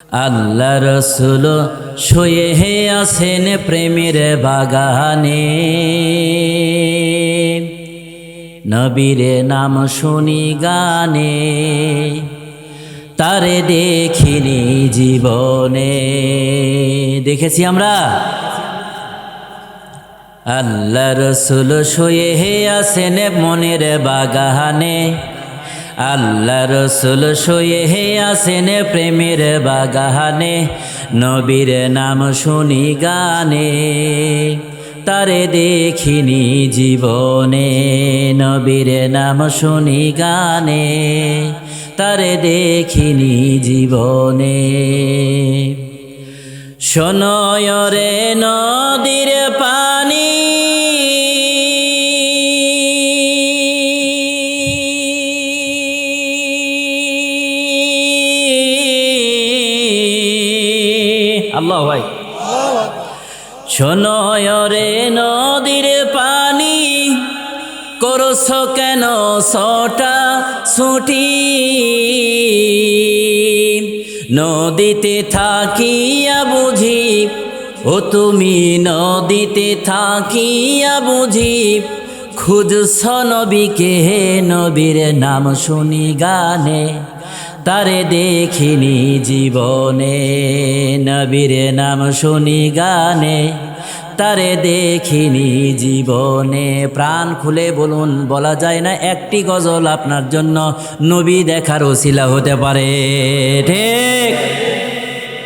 আল্লাহ রসুল শুয়ে আছেন প্রেমের বাগানে, নবীর নাম শুনি গানে, তারে দেখিনি জীবনে। দেখেছি আমরা। আল্লাহ রসুল শুয়ে আছেন মনের বাগানে, আল্লাহ রসুল শুয়ে আছেন প্রেমের বাগানে, নবীর নাম শুনি গানে, তারে দেখিনি জীবনে। নবীর নাম শুনি গানে, তারে দেখিনি জীবনে। শোনয় রে নদীর পানি, আল্লাহ ভাই, শোনয় রে নদীর পানি, করছ কেন ছটা ছুটি? নদীতে থাকিয়া বুঝি, ও তুমি নদীতে থাকিয়া বুঝি, খুঁজছ নবীকে, নবীর নাম শুনি গানে, তারে দেখিনি জীবনে। নবীর নাম শুনি গানে, তারে দেখিনি জীবনে। প্রাণ খুলে বলুন, বলা যায় না একটি গজল আপনার জন্য নবী দেখার ওসিলা হতে পারে। ঠিক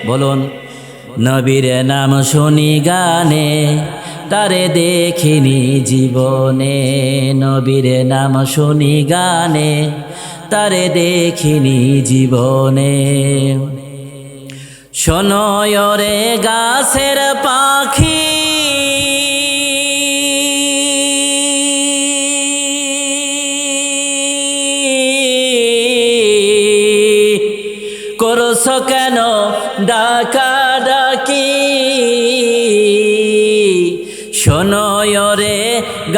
বলুন। নবীর নাম শুনি গানে, তারে দেখিনি জীবনে। নবীর নাম শুনি গানে, তারে দেখিনি জীবনে। শোনয় রে গাছের পাখি, করছ কেন ডাকা ডাকি? শোনয় রে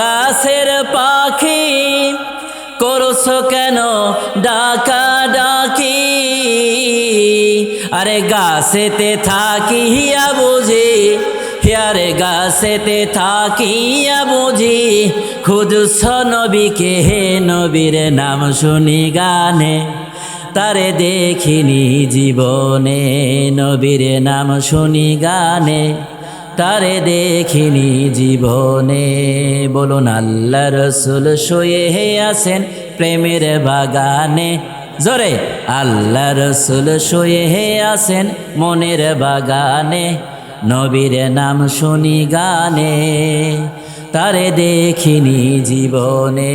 গাছের পাখি, করছ কেন ডাকা ডাকি? আরে গাছেতে থাকিয়া বুঝি, আরে গাছেতে থাকিয়া বুঝি, খুঁজছ নবীকে, নবীর নাম শুনি গানে, তারে দেখিনি জীবনে। নবীর নাম শুনি গানে, তারে দেখিনি জীবনে। বলুন। আল্লাহ রসুল শুয়ে আছেন প্রেমের বাগানে, জোরে। আল্লাহ রসুল শুয়ে আছেন মনের বাগানে, নবীর নাম শুনি গানে, তারে দেখিনি জীবনে।